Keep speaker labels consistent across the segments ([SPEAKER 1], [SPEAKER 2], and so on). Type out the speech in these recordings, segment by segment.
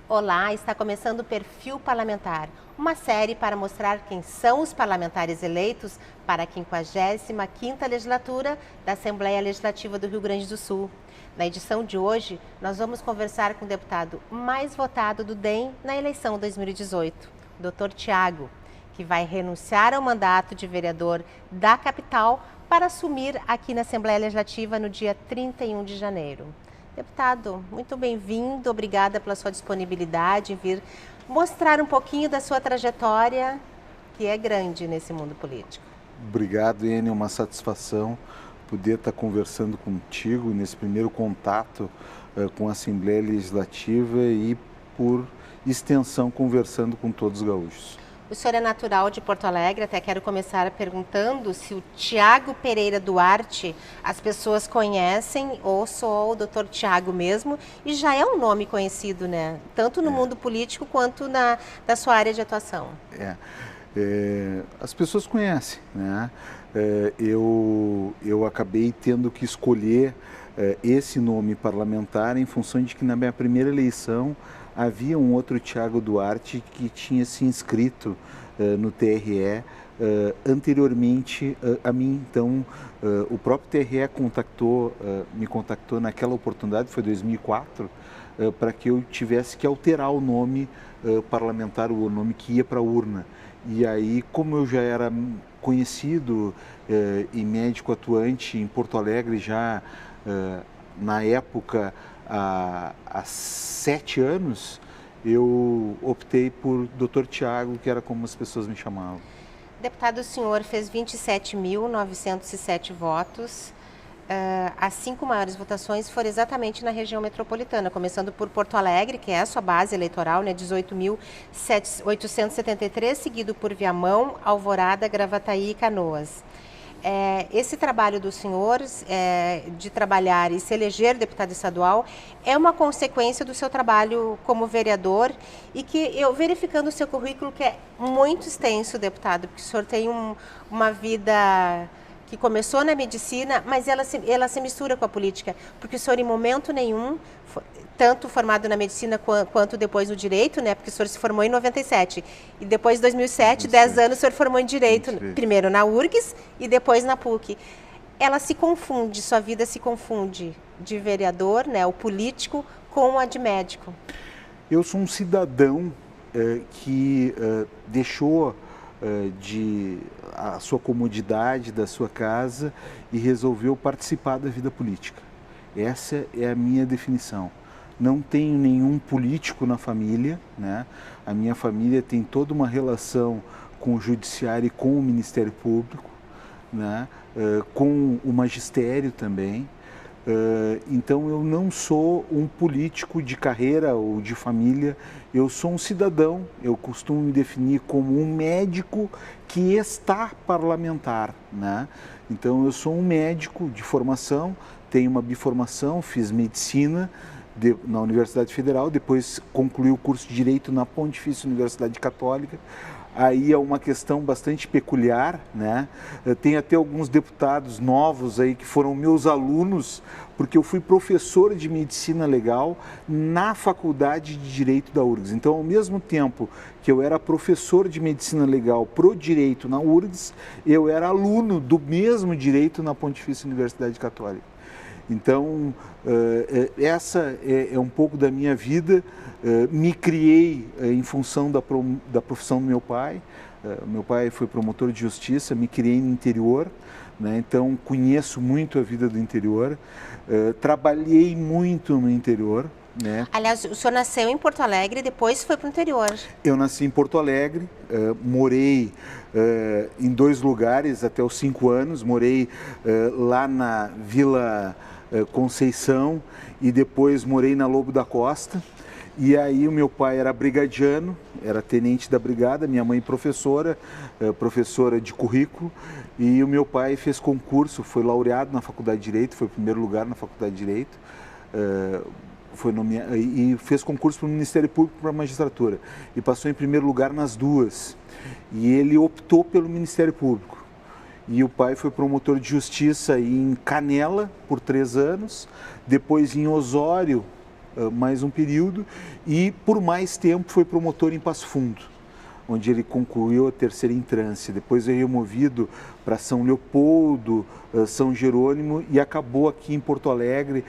[SPEAKER 1] Olá, está começando o Perfil Parlamentar, uma série para mostrar quem são os parlamentares eleitos para a 55ª legislatura da Assembleia Legislativa do Rio Grande do Sul. Na edição de hoje, nós vamos conversar com o deputado mais votado do DEM na eleição 2018, o Dr. Tiago, que vai renunciar ao mandato de vereador da capital para assumir aqui na Assembleia Legislativa no dia 31 de janeiro. Deputado, muito bem-vindo, obrigada pela sua disponibilidade em vir mostrar um pouquinho da sua trajetória, que é grande nesse mundo político.
[SPEAKER 2] Obrigado, Ene, é uma satisfação poder estar conversando contigo nesse primeiro contato com a Assembleia Legislativa e, por extensão, conversando com todos os gaúchos.
[SPEAKER 1] O senhor é natural de Porto Alegre, até quero começar perguntando se o Tiago Pereira Duarte as pessoas conhecem ou só o Dr. Tiago mesmo, e já é um nome conhecido, né? Tanto no mundo político quanto na sua área de atuação.
[SPEAKER 2] As pessoas conhecem, né? Eu acabei tendo que escolher esse nome parlamentar em função de que na minha primeira eleição havia um outro Tiago Duarte que tinha se inscrito no TRE anteriormente a mim. Então, o próprio TRE me contactou naquela oportunidade, foi 2004, para que eu tivesse que alterar o nome parlamentar, o nome que ia para a urna. E aí, como eu já era conhecido e médico atuante em Porto Alegre já na época, há 7 anos, eu optei por Dr. Tiago, que era como as pessoas me chamavam.
[SPEAKER 1] Deputado, o senhor fez 27.907 votos. As 5 maiores votações foram exatamente na região metropolitana, começando por Porto Alegre, que é a sua base eleitoral, né, 18.873, seguido por Viamão, Alvorada, Gravataí e Canoas. Esse trabalho do senhor de trabalhar e se eleger deputado estadual é uma consequência do seu trabalho como vereador, e que eu, verificando o seu currículo, que é muito extenso, deputado, porque o senhor tem uma vida que começou na medicina, mas ela se mistura com a política, porque o senhor em momento nenhum, tanto formado na medicina quanto depois no direito, né? Porque o senhor se formou em 97 e depois em 2007, 10 anos, o senhor formou em direito, primeiro na URGS e depois na PUC. Ela se confunde, sua vida se confunde de vereador, né? O político, com a de médico.
[SPEAKER 2] Eu sou um cidadão que deixou a sua comodidade da sua casa e resolveu participar da vida política. Essa é a minha definição. Não tenho nenhum político na família, né? A minha família tem toda uma relação com o judiciário e com o Ministério Público, né? Com o magistério também. Então eu não sou um político de carreira ou de família, eu sou um cidadão. Eu costumo me definir como um médico que está parlamentar, né? Então eu sou um médico de formação, tenho uma biformação, fiz medicina na Universidade Federal, depois concluí o curso de Direito na Pontifícia Universidade Católica. Aí é uma questão bastante peculiar, né? Tem até alguns deputados novos aí que foram meus alunos, porque eu fui professor de medicina legal na Faculdade de Direito da URGS. Então, ao mesmo tempo que eu era professor de medicina legal pro direito na URGS, eu era aluno do mesmo direito na Pontifícia Universidade Católica. Então, essa é um pouco da minha vida. Me criei em função da profissão do meu pai. Meu pai foi promotor de justiça, me criei no interior, né? Então conheço muito a vida do interior. Trabalhei muito no interior, né?
[SPEAKER 1] Aliás, o senhor nasceu em Porto Alegre e depois foi para o interior.
[SPEAKER 2] Eu nasci em Porto Alegre, morei em 2 lugares até os 5 anos. Morei lá na Vila Conceição e depois morei na Lobo da Costa. E aí o meu pai era brigadiano, era tenente da brigada, minha mãe professora de currículo, e o meu pai fez concurso, foi laureado na Faculdade de Direito, foi o primeiro lugar na Faculdade de Direito, e fez concurso para o Ministério Público para a magistratura, e passou em primeiro lugar nas 2, e ele optou pelo Ministério Público. E o pai foi promotor de justiça em Canela por 3 anos, depois em Osório mais um período e por mais tempo foi promotor em Passo Fundo, onde ele concluiu a terceira entrância. Depois é removido para São Leopoldo, São Jerônimo e acabou aqui em Porto Alegre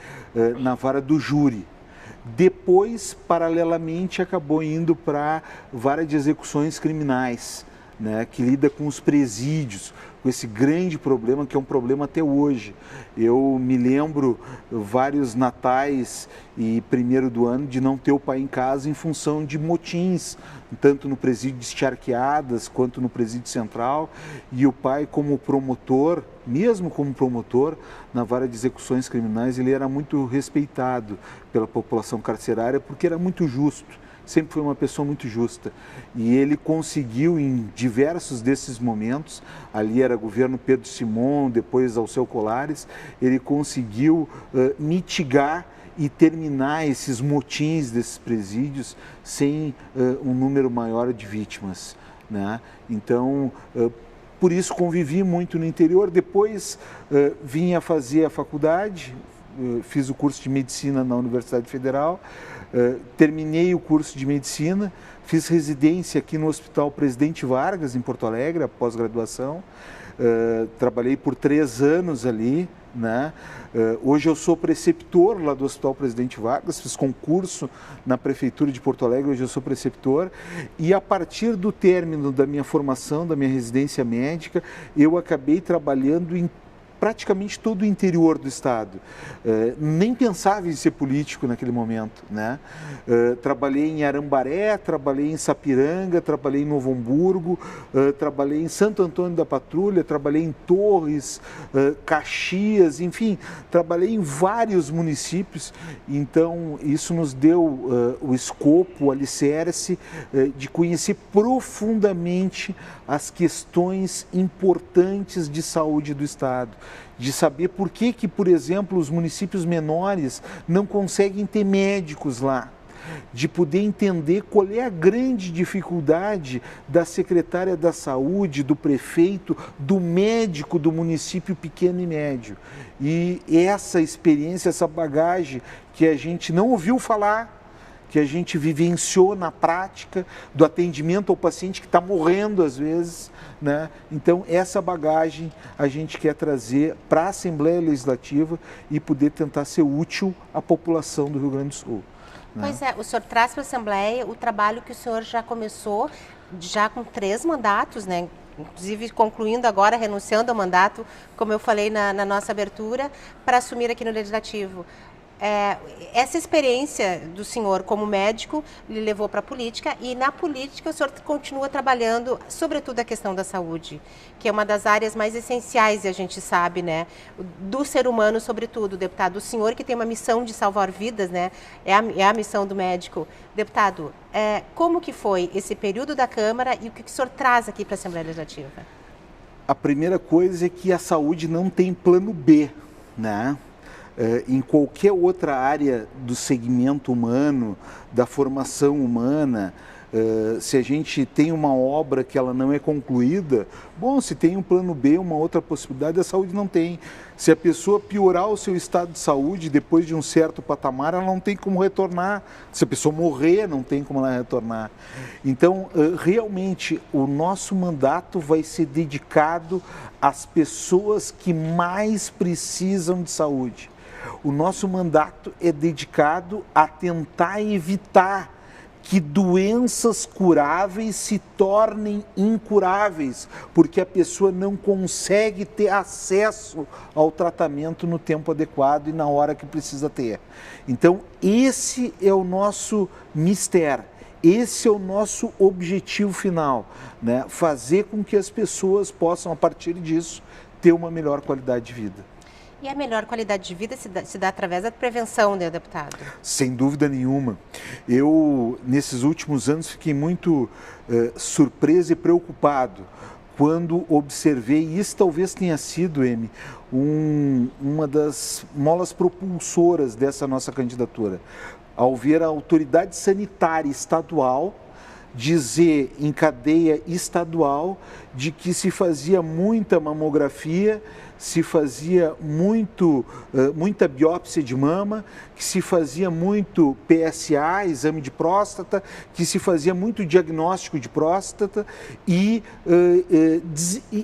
[SPEAKER 2] na vara do júri. Depois, paralelamente, acabou indo para vara de execuções criminais, né, que lida com os presídios, com esse grande problema que é um problema até hoje. Eu me lembro vários natais e primeiro do ano de não ter o pai em casa em função de motins, tanto no presídio de Charqueadas quanto no presídio central, e o pai como promotor, mesmo como promotor, na vara de execuções criminais, ele era muito respeitado pela população carcerária porque era muito justo. Sempre foi uma pessoa muito justa e ele conseguiu em diversos desses momentos, ali era governo Pedro Simon, depois Alceu Colares, ele conseguiu mitigar e terminar esses motins desses presídios sem um número maior de vítimas, né? Então, por isso convivi muito no interior. Depois vinha fazer a faculdade, fiz o curso de medicina na Universidade Federal, terminei o curso de medicina, fiz residência aqui no Hospital Presidente Vargas, em Porto Alegre, a pós-graduação. Trabalhei por 3 anos ali, né? Hoje eu sou preceptor lá do Hospital Presidente Vargas, fiz concurso na Prefeitura de Porto Alegre, hoje eu sou preceptor. E a partir do término da minha formação, da minha residência médica, eu acabei trabalhando em praticamente todo o interior do estado. Nem pensava em ser político naquele momento, né? Trabalhei em Arambaré, trabalhei em Sapiranga, trabalhei em Novo Hamburgo, trabalhei em Santo Antônio da Patrulha, trabalhei em Torres, Caxias, enfim, trabalhei em vários municípios. Então, isso nos deu o escopo, o alicerce de conhecer profundamente as questões importantes de saúde do estado, de saber por que, por exemplo, os municípios menores não conseguem ter médicos lá, de poder entender qual é a grande dificuldade da secretária da saúde, do prefeito, do médico do município pequeno e médio. E essa experiência, essa bagagem que a gente não ouviu falar, que a gente vivenciou na prática, do atendimento ao paciente que está morrendo às vezes, né? Então, essa bagagem a gente quer trazer para a Assembleia Legislativa e poder tentar ser útil à população do Rio Grande do Sul, né?
[SPEAKER 1] Pois é, o senhor traz para a Assembleia o trabalho que o senhor já começou, já com 3 mandatos, né? Inclusive concluindo agora, renunciando ao mandato, como eu falei na nossa abertura, para assumir aqui no Legislativo. Essa experiência do senhor como médico lhe levou para a política e na política o senhor continua trabalhando, sobretudo a questão da saúde, que é uma das áreas mais essenciais, e a gente sabe, né, do ser humano sobretudo, deputado. O senhor que tem uma missão de salvar vidas, né, é a missão do médico. Deputado, como que foi esse período da Câmara e o que o senhor traz aqui para a Assembleia Legislativa?
[SPEAKER 2] A primeira coisa é que a saúde não tem plano B, né? Em qualquer outra área do segmento humano, da formação humana, se a gente tem uma obra que ela não é concluída, bom, se tem um plano B, uma outra possibilidade, a saúde não tem. Se a pessoa piorar o seu estado de saúde depois de um certo patamar, ela não tem como retornar. Se a pessoa morrer, não tem como ela retornar. Então, realmente, o nosso mandato vai ser dedicado às pessoas que mais precisam de saúde. O nosso mandato é dedicado a tentar evitar que doenças curáveis se tornem incuráveis, porque a pessoa não consegue ter acesso ao tratamento no tempo adequado e na hora que precisa ter. Então, esse é o nosso mistério, esse é o nosso objetivo final, né? Fazer com que as pessoas possam, a partir disso, ter uma melhor qualidade de vida.
[SPEAKER 1] E a melhor qualidade de vida se dá através da prevenção, né, deputado?
[SPEAKER 2] Sem dúvida nenhuma. Eu, nesses últimos anos, fiquei muito surpreso e preocupado quando observei, e isso talvez tenha sido, uma das molas propulsoras dessa nossa candidatura, ao ver a autoridade sanitária estadual dizer em cadeia estadual de que se fazia muita mamografia, se fazia muita biópsia de mama, que se fazia muito PSA, exame de próstata, que se fazia muito diagnóstico de próstata e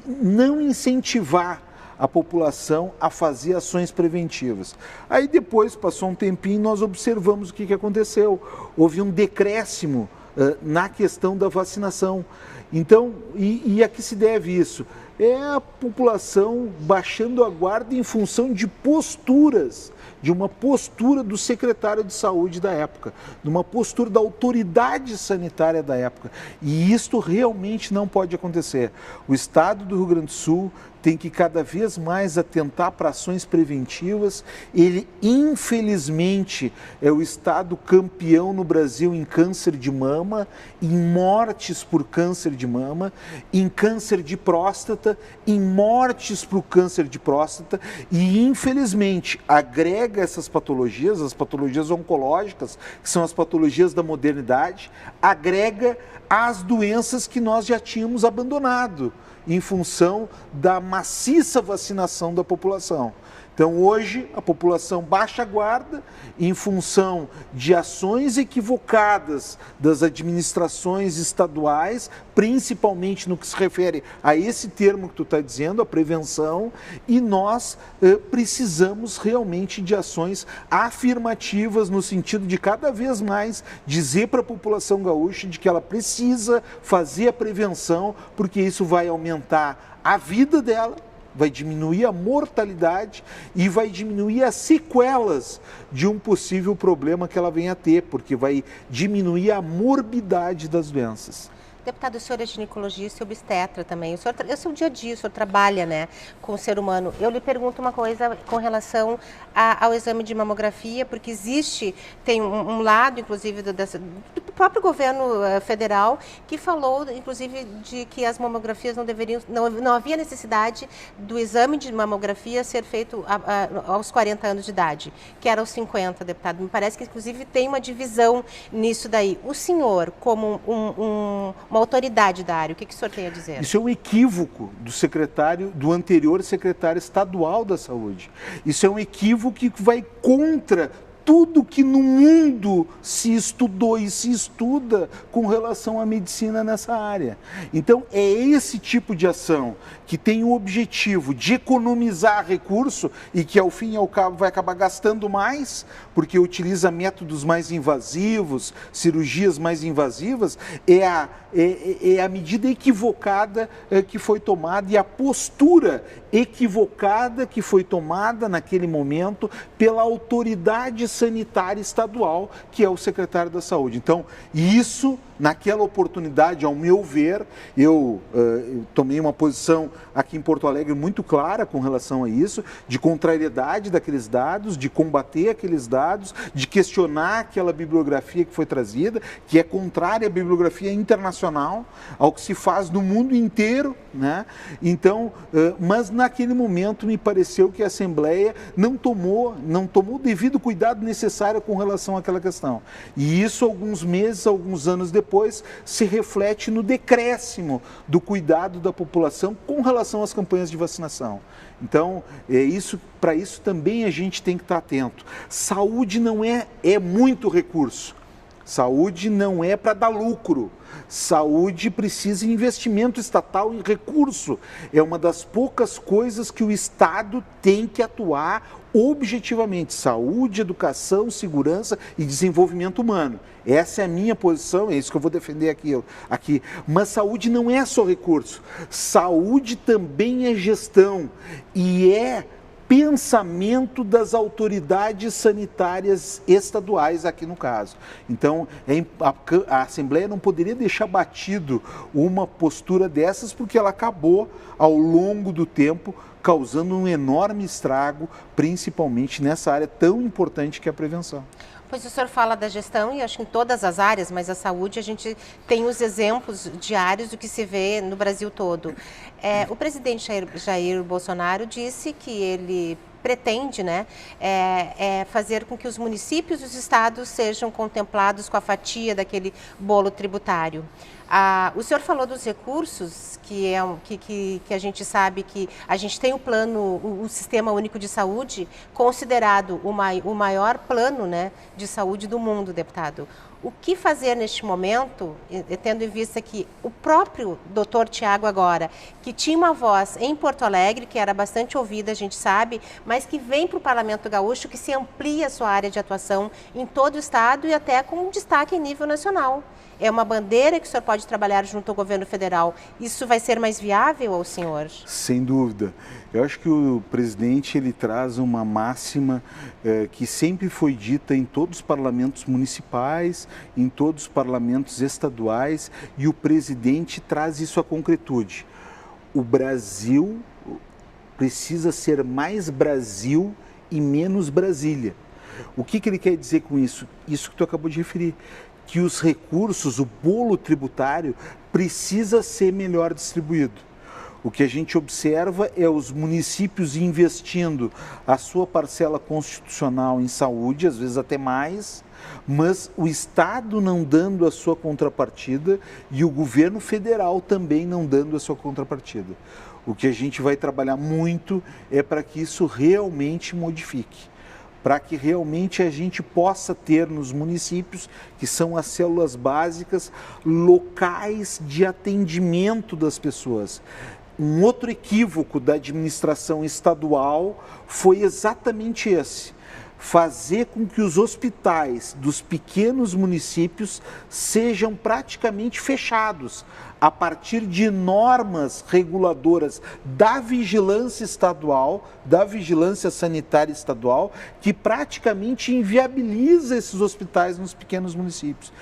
[SPEAKER 2] não incentivar a população a fazer ações preventivas. Aí depois, passou um tempinho, nós observamos o que aconteceu. Houve um decréscimo na questão da vacinação. Então, e a que se deve isso? É a população baixando a guarda em função de posturas, de uma postura do secretário de saúde da época, de uma postura da autoridade sanitária da época. E isto realmente não pode acontecer. O Estado do Rio Grande do Sul tem que cada vez mais atentar para ações preventivas. Ele, infelizmente, é o estado campeão no Brasil em câncer de mama, em mortes por câncer de mama, em câncer de próstata, em mortes por câncer de próstata e, infelizmente, agrega essas patologias, as patologias oncológicas, que são as patologias da modernidade, agrega as doenças que nós já tínhamos abandonado em função da maciça vacinação da população. Então, hoje, a população baixa a guarda em função de ações equivocadas das administrações estaduais, principalmente no que se refere a esse termo que tu está dizendo, a prevenção, e nós precisamos realmente de ações afirmativas no sentido de cada vez mais dizer para a população gaúcha de que ela precisa fazer a prevenção, porque isso vai aumentar a vida dela, vai diminuir a mortalidade e vai diminuir as sequelas de um possível problema que ela venha a ter, porque vai diminuir a morbidade das doenças.
[SPEAKER 1] Deputado, o senhor é ginecologista e obstetra também. O seu dia a dia, o senhor trabalha, né, com o ser humano. Eu lhe pergunto uma coisa com relação ao exame de mamografia, porque tem um lado, inclusive, do próprio governo federal, que falou, inclusive, de que as mamografias não havia necessidade do exame de mamografia ser feito aos 40 anos de idade, que era aos 50, deputado. Me parece que, inclusive, tem uma divisão nisso daí. O senhor, como uma autoridade da área, o que o senhor tem a dizer?
[SPEAKER 2] Isso é um equívoco do anterior secretário estadual da Saúde. Isso é um equívoco que vai contra tudo que no mundo se estudou e se estuda com relação à medicina nessa área. Então, é esse tipo de ação que tem o objetivo de economizar recurso e que, ao fim e ao cabo, vai acabar gastando mais, porque utiliza métodos mais invasivos, cirurgias mais invasivas, é a medida equivocada que foi tomada e a postura equivocada que foi tomada naquele momento pela autoridade sanitária estadual, que é o secretário da Saúde. Então, isso, naquela oportunidade, ao meu ver, eu tomei uma posição aqui em Porto Alegre muito clara com relação a isso, de contrariedade daqueles dados, de combater aqueles dados, de questionar aquela bibliografia que foi trazida, que é contrária à bibliografia internacional, ao que se faz no mundo inteiro, né? Então, mas naquele momento me pareceu que a Assembleia não tomou o devido cuidado necessário com relação àquela questão. E isso, alguns meses, alguns anos depois, se reflete no decréscimo do cuidado da população com relação às campanhas de vacinação. Então, para isso também a gente tem que estar atento. Saúde não é muito recurso. Saúde não é para dar lucro. Saúde precisa de investimento estatal e recurso. É uma das poucas coisas que o Estado tem que atuar objetivamente. Saúde, educação, segurança e desenvolvimento humano. Essa é a minha posição, é isso que eu vou defender aqui. Mas saúde não é só recurso. Saúde também é gestão e é pensamento das sanitárias estaduais aqui no caso. Então, a Assembleia não poderia deixar batido uma postura dessas porque ela acabou, ao longo do tempo, causando um enorme estrago, principalmente nessa área tão importante que é a prevenção.
[SPEAKER 1] Pois o senhor fala da gestão e acho que em todas as áreas, mas a saúde a gente tem os exemplos diários do que se vê no Brasil todo. O presidente Jair Bolsonaro disse que ele pretende, né, fazer com que os municípios e os estados sejam contemplados com a fatia daquele bolo tributário. O senhor falou dos recursos, que a gente sabe que a gente tem o plano, o Sistema Único de Saúde, considerado o maior plano, né, de saúde do mundo, deputado. O que fazer neste momento, tendo em vista que o próprio doutor Tiago agora, que tinha uma voz em Porto Alegre, que era bastante ouvida, a gente sabe, mas que vem para o Parlamento Gaúcho, que se amplia a sua área de atuação em todo o estado e até com destaque em nível nacional. É uma bandeira que o senhor pode trabalhar junto ao governo federal. Isso vai ser mais viável ao senhor?
[SPEAKER 2] Sem dúvida. Eu acho que o presidente ele traz uma máxima que sempre foi dita em todos os parlamentos municipais, em todos os parlamentos estaduais, e o presidente traz isso à concretude. O Brasil precisa ser mais Brasil e menos Brasília. O que ele quer dizer com isso? Isso que tu acabou de referir. Que os recursos, o bolo tributário, precisa ser melhor distribuído. O que a gente observa é os municípios investindo a sua parcela constitucional em saúde, às vezes até mais, mas o Estado não dando a sua contrapartida e o governo federal também não dando a sua contrapartida. O que a gente vai trabalhar muito é para que isso realmente modifique, para que realmente a gente possa ter nos municípios, que são as células básicas, locais de atendimento das pessoas. Um outro equívoco da administração estadual foi exatamente esse: fazer com que os hospitais dos pequenos municípios sejam praticamente fechados a partir de normas reguladoras da vigilância estadual, da vigilância sanitária estadual, que praticamente inviabiliza esses hospitais nos pequenos municípios.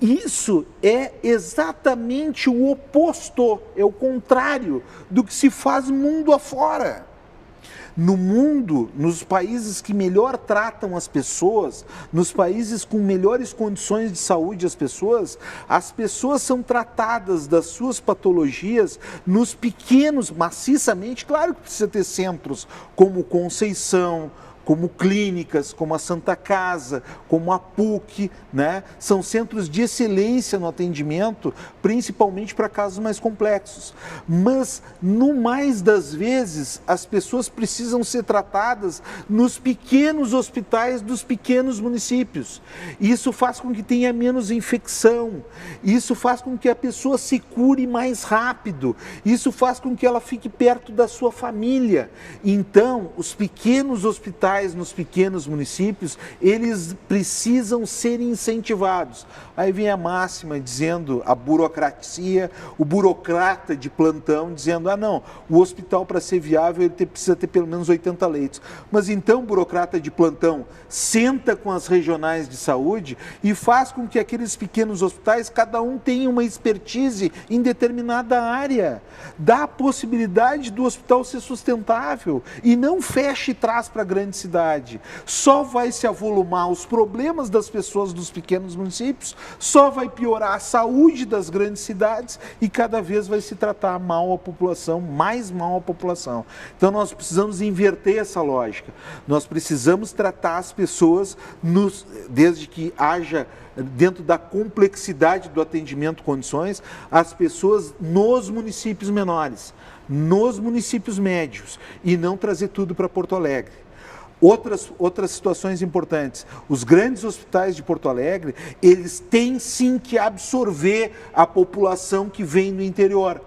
[SPEAKER 2] Isso é exatamente o oposto, é o contrário do que se faz mundo afora. No mundo, nos países que melhor tratam as pessoas, nos países com melhores condições de saúde as pessoas são tratadas das suas patologias nos pequenos, maciçamente. Claro que precisa ter centros como Conceição, como clínicas, como a Santa Casa, como a PUC, né? São centros de excelência no atendimento, principalmente para casos mais complexos. Mas, no mais das vezes, as pessoas precisam ser tratadas nos pequenos hospitais dos pequenos municípios. Isso faz com que tenha menos infecção, isso faz com que a pessoa se cure mais rápido, isso faz com que ela fique perto da sua família. Então, os pequenos hospitais nos pequenos municípios, eles precisam ser incentivados. Aí vem a máxima dizendo, a burocracia, o burocrata de plantão dizendo, não, o hospital para ser viável ele precisa ter pelo menos 80 leitos. Mas então o burocrata de plantão senta com as regionais de saúde e faz com que aqueles pequenos hospitais, cada um tenha uma expertise em determinada área. Dá a possibilidade do hospital ser sustentável e não feche e traz para grandes cidade. Só vai se avolumar os problemas das pessoas dos pequenos municípios, só vai piorar a saúde das grandes cidades e cada vez vai se tratar mal a população, mais mal a população. Então nós precisamos inverter essa lógica. Nós precisamos tratar as pessoas, desde que haja dentro da complexidade do atendimento, condições, as pessoas nos municípios menores, nos municípios médios e não trazer tudo para Porto Alegre. Outras situações importantes. Os grandes hospitais de Porto Alegre, eles têm sim que absorver a população que vem do interior.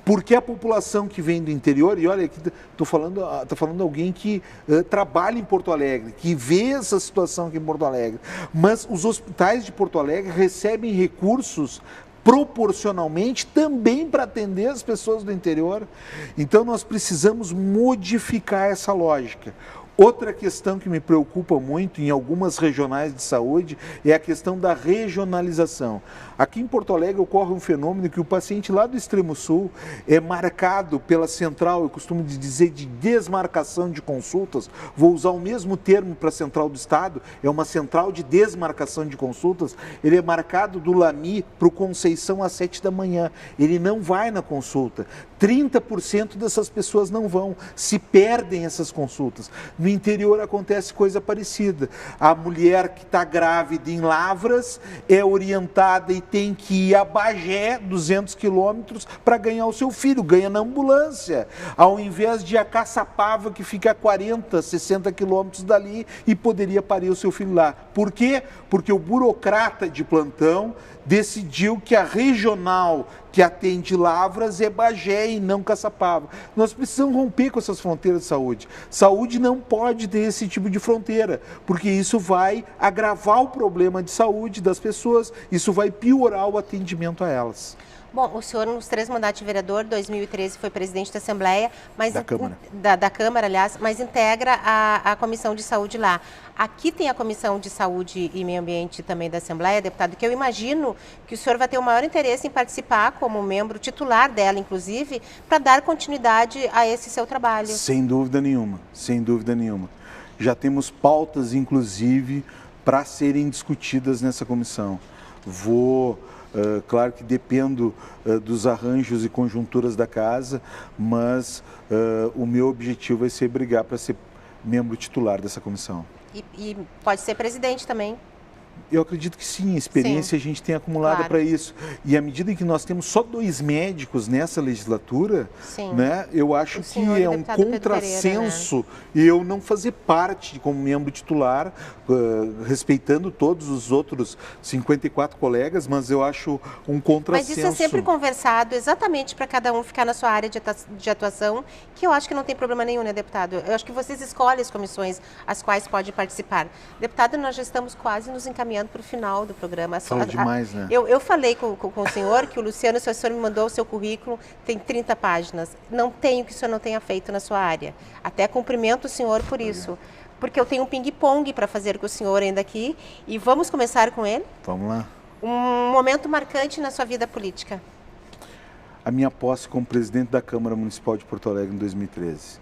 [SPEAKER 2] Porque a população que vem do interior, e olha, aqui estou falando alguém que trabalha em Porto Alegre, que vê essa situação aqui em Porto Alegre, mas os hospitais de Porto Alegre recebem recursos proporcionalmente também para atender as pessoas do interior. Então nós precisamos modificar essa lógica. Outra questão que me preocupa muito em algumas regionais de saúde é a questão da regionalização. Aqui em Porto Alegre ocorre um fenômeno que o paciente lá do extremo sul é marcado pela central, eu costumo dizer, de desmarcação de consultas. Vou usar o mesmo termo para a central do estado, é uma central de desmarcação de consultas. Ele é marcado do Lami para o Conceição às 7 da manhã. Ele não vai na consulta. 30% dessas pessoas não vão, se perdem essas consultas. No interior acontece coisa parecida. A mulher que está grávida em Lavras é orientada e tem que ir a Bagé, 200 quilômetros, para ganhar o seu filho. Ganha na ambulância, ao invés de a Caçapava, que fica a 40, 60 quilômetros dali e poderia parir o seu filho lá. Por quê? Porque o burocrata de plantão decidiu que a regional que atende Lavras é Bagé e não Caçapava. Nós precisamos romper com essas fronteiras de saúde. Saúde não pode ter esse tipo de fronteira, porque isso vai agravar o problema de saúde das pessoas, isso vai piorar o atendimento a elas.
[SPEAKER 1] Bom, o senhor nos 3 mandatos de vereador, 2013 foi presidente da Assembleia, mas
[SPEAKER 2] Da Câmara.
[SPEAKER 1] Da Câmara, aliás, mas integra a Comissão de Saúde lá. Aqui tem a Comissão de Saúde e Meio Ambiente também da Assembleia, deputado, que eu imagino que o senhor vai ter o maior interesse em participar como membro titular dela, inclusive, para dar continuidade a esse seu trabalho.
[SPEAKER 2] Sem dúvida nenhuma, sem dúvida nenhuma. Já temos pautas, inclusive, para serem discutidas nessa comissão. Claro que dependo dos arranjos e conjunturas da casa, mas o meu objetivo vai ser brigar para ser membro titular dessa comissão.
[SPEAKER 1] E pode ser presidente também.
[SPEAKER 2] Eu acredito que sim, experiência a gente tem acumulada para isso. E à medida que nós temos só 2 médicos nessa legislatura, né, eu acho que é um contrassenso eu não fazer parte como membro titular, respeitando todos os outros 54 colegas, mas eu acho um contrassenso.
[SPEAKER 1] Mas isso é sempre conversado exatamente para cada um ficar na sua área de atuação, que eu acho que não tem problema nenhum, né, deputado? Eu acho que vocês escolhem as comissões as quais pode participar. Deputado, nós já estamos quase nos encaminhando para o final do programa.
[SPEAKER 2] Fala demais, né?
[SPEAKER 1] Eu falei com o senhor que o Luciano, se o senhor me mandou o seu currículo, tem 30 páginas. Não tem o que o senhor não tenha feito na sua área. Até cumprimento o senhor por isso. Porque eu tenho um ping-pong para fazer com o senhor ainda aqui. E vamos começar com ele?
[SPEAKER 2] Vamos lá.
[SPEAKER 1] Um momento marcante na sua vida política.
[SPEAKER 2] A minha posse como presidente da Câmara Municipal de Porto Alegre em 2013.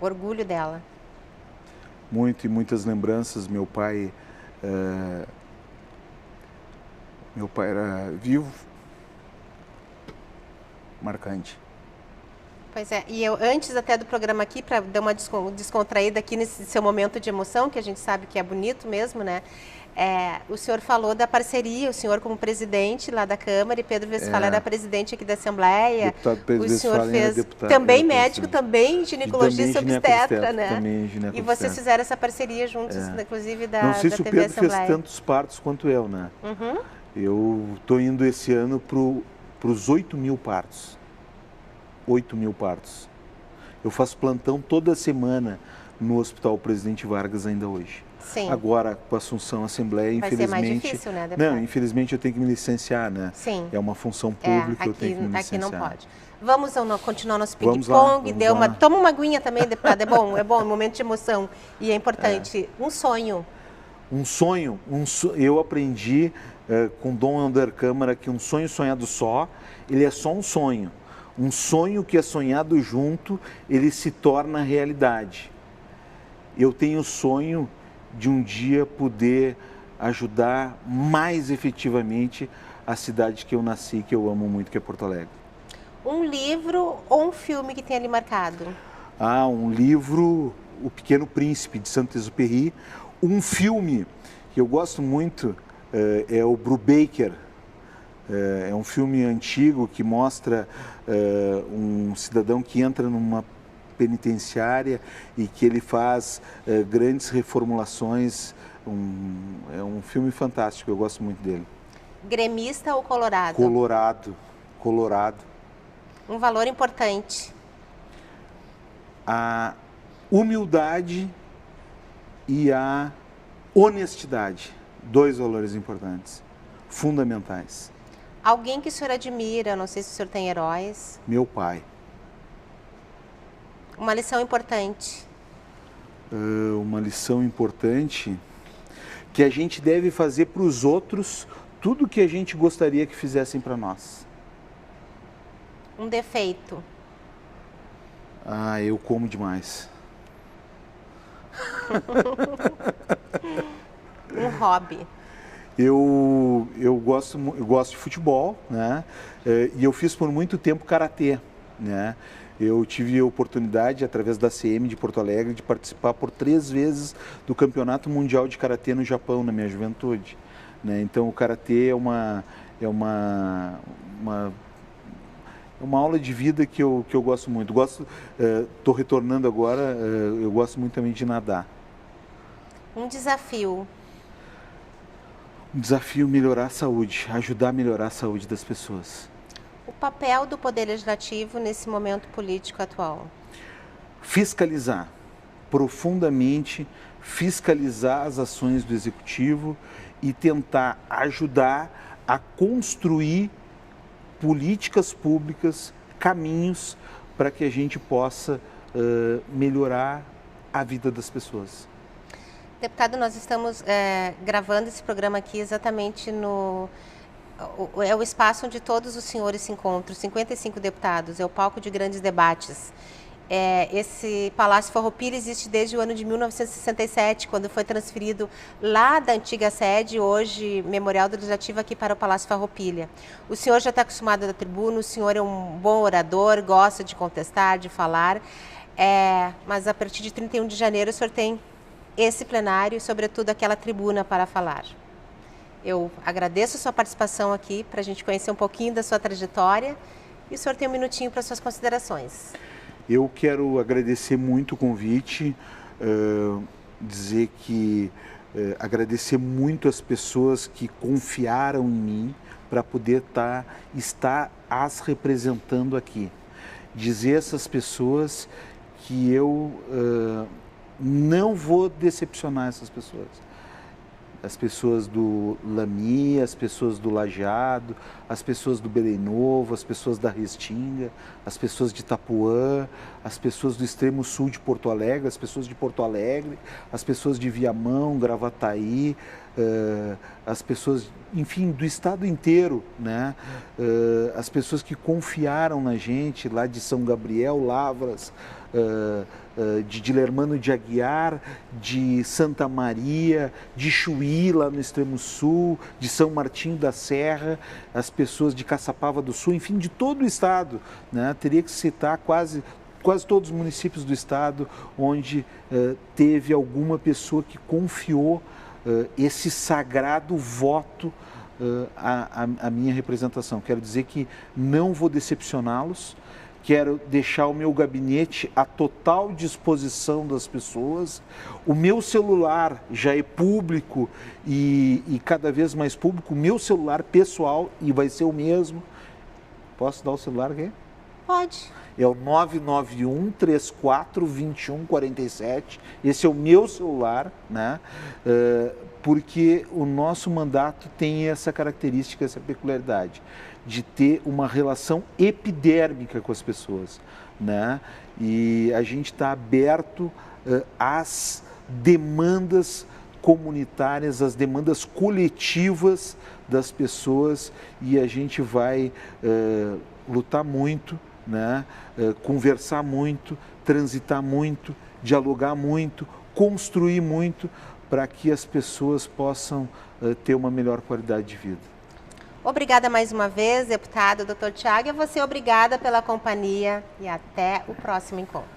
[SPEAKER 1] Orgulho dela.
[SPEAKER 2] Muitas lembranças. Meu pai era vivo, marcante.
[SPEAKER 1] Pois é, e eu antes até do programa aqui, para dar uma descontraída aqui nesse seu momento de emoção, que a gente sabe que é bonito mesmo, né? O senhor falou da parceria, o senhor como presidente lá da Câmara e Pedro Westphalen era presidente aqui da Assembleia.
[SPEAKER 2] Deputado Pedro
[SPEAKER 1] o senhor
[SPEAKER 2] Westphalen
[SPEAKER 1] fez
[SPEAKER 2] deputado,
[SPEAKER 1] também médico, também ginecologista obstetra, né?
[SPEAKER 2] Também
[SPEAKER 1] e vocês fizeram essa parceria juntos, inclusive da
[SPEAKER 2] Não sei se o
[SPEAKER 1] TV
[SPEAKER 2] Pedro
[SPEAKER 1] Assembleia.
[SPEAKER 2] fez tantos partos quanto eu, né? Eu estou indo esse ano para os 8.000 partos. 8.000 partos. Eu faço plantão toda semana no Hospital Presidente Vargas ainda hoje.
[SPEAKER 1] Sim.
[SPEAKER 2] Agora, com a Assunção Assembleia,
[SPEAKER 1] vai
[SPEAKER 2] infelizmente...
[SPEAKER 1] ser mais difícil, né, deputado?
[SPEAKER 2] Não, infelizmente eu tenho que me licenciar, né?
[SPEAKER 1] Sim.
[SPEAKER 2] É uma função pública, eu tenho que me licenciar.
[SPEAKER 1] Aqui não pode. Vamos continuar nosso
[SPEAKER 2] Vamos
[SPEAKER 1] ping-pong.
[SPEAKER 2] lá.
[SPEAKER 1] Toma uma aguinha também, deputado. É bom, um momento de emoção. E é importante. Um sonho.
[SPEAKER 2] Eu aprendi com Dom Helder Câmara que um sonho sonhado só, ele é só um sonho. Um sonho que é sonhado junto, ele se torna realidade. Eu tenho o sonho de um dia poder ajudar mais efetivamente a cidade que eu nasci, que eu amo muito, que é Porto Alegre.
[SPEAKER 1] Um livro ou um filme que tenha lhe marcado?
[SPEAKER 2] Um livro, O Pequeno Príncipe, de Saint-Exupéry. Um filme que eu gosto muito é o Brubaker. É um filme antigo que mostra um cidadão que entra numa penitenciária e que ele faz grandes reformulações. É um filme fantástico, eu gosto muito dele.
[SPEAKER 1] Gremista ou colorado?
[SPEAKER 2] Colorado.
[SPEAKER 1] Um valor importante?
[SPEAKER 2] A humildade e a honestidade. 2 valores importantes, fundamentais.
[SPEAKER 1] Alguém que o senhor admira, não sei se o senhor tem heróis.
[SPEAKER 2] Meu pai.
[SPEAKER 1] Uma lição importante.
[SPEAKER 2] Uma lição importante que a gente deve fazer para os outros tudo que a gente gostaria que fizessem para nós.
[SPEAKER 1] Um defeito.
[SPEAKER 2] Eu como demais.
[SPEAKER 1] Um hobby.
[SPEAKER 2] Eu gosto de futebol, né? E eu fiz por muito tempo karatê, né? Eu tive a oportunidade, através da CM de Porto Alegre, de participar por 3 vezes do Campeonato Mundial de Karatê no Japão, na minha juventude, né? Então, o Karatê é uma aula de vida que eu gosto muito. Estou retornando agora, eu gosto muito também de nadar.
[SPEAKER 1] Um desafio.
[SPEAKER 2] Um desafio melhorar a saúde, ajudar a melhorar a saúde das pessoas.
[SPEAKER 1] O papel do Poder Legislativo nesse momento político atual.
[SPEAKER 2] Fiscalizar, profundamente fiscalizar as ações do Executivo e tentar ajudar a construir políticas públicas, caminhos para que a gente possa melhorar a vida das pessoas.
[SPEAKER 1] Deputado, nós estamos gravando esse programa aqui exatamente é o espaço onde todos os senhores se encontram, 55 deputados, é o palco de grandes debates. Esse Palácio Farroupilha existe desde o ano de 1967, quando foi transferido lá da antiga sede, hoje Memorial do Legislativo, aqui para o Palácio Farroupilha. O senhor já está acostumado da tribuna, o senhor é um bom orador, gosta de contestar, de falar, mas a partir de 31 de janeiro o senhor tem esse plenário e, sobretudo, aquela tribuna para falar. Eu agradeço a sua participação aqui para a gente conhecer um pouquinho da sua trajetória e o senhor tem um minutinho para suas considerações.
[SPEAKER 2] Eu quero agradecer muito o convite, agradecer muito as pessoas que confiaram em mim para poder estar as representando aqui. Dizer a essas pessoas que eu não vou decepcionar essas pessoas. As pessoas do Lami, as pessoas do Lajeado, as pessoas do Belém Novo, as pessoas da Restinga, as pessoas de Itapuã, as pessoas do extremo sul de Porto Alegre, as pessoas de Porto Alegre, as pessoas de Viamão, Gravataí, as pessoas, enfim, do estado inteiro, né? As pessoas que confiaram na gente, lá de São Gabriel, Lavras, de Dilermano de Aguiar, de Santa Maria, de Chuí, lá no extremo sul, de São Martinho da Serra, as pessoas de Caçapava do Sul, enfim, de todo o estado, né? Teria que citar quase todos os municípios do estado onde teve alguma pessoa que confiou esse sagrado voto à minha representação. Quero dizer que não vou decepcioná-los. Quero deixar o meu gabinete à total disposição das pessoas. O meu celular já é público e cada vez mais público. O meu celular pessoal, e vai ser o mesmo. Posso dar o celular aqui?
[SPEAKER 1] Pode.
[SPEAKER 2] É o 991 34 21 47. Esse é o meu celular, né? Porque o nosso mandato tem essa característica, essa peculiaridade de ter uma relação epidérmica com as pessoas, né? E a gente está aberto às demandas comunitárias, às demandas coletivas das pessoas, e a gente vai lutar muito, né? Conversar muito, transitar muito, dialogar muito, construir muito, para que as pessoas possam ter uma melhor qualidade de vida.
[SPEAKER 1] Obrigada mais uma vez, deputado Dr. Thiago, e você obrigada pela companhia e até o próximo encontro.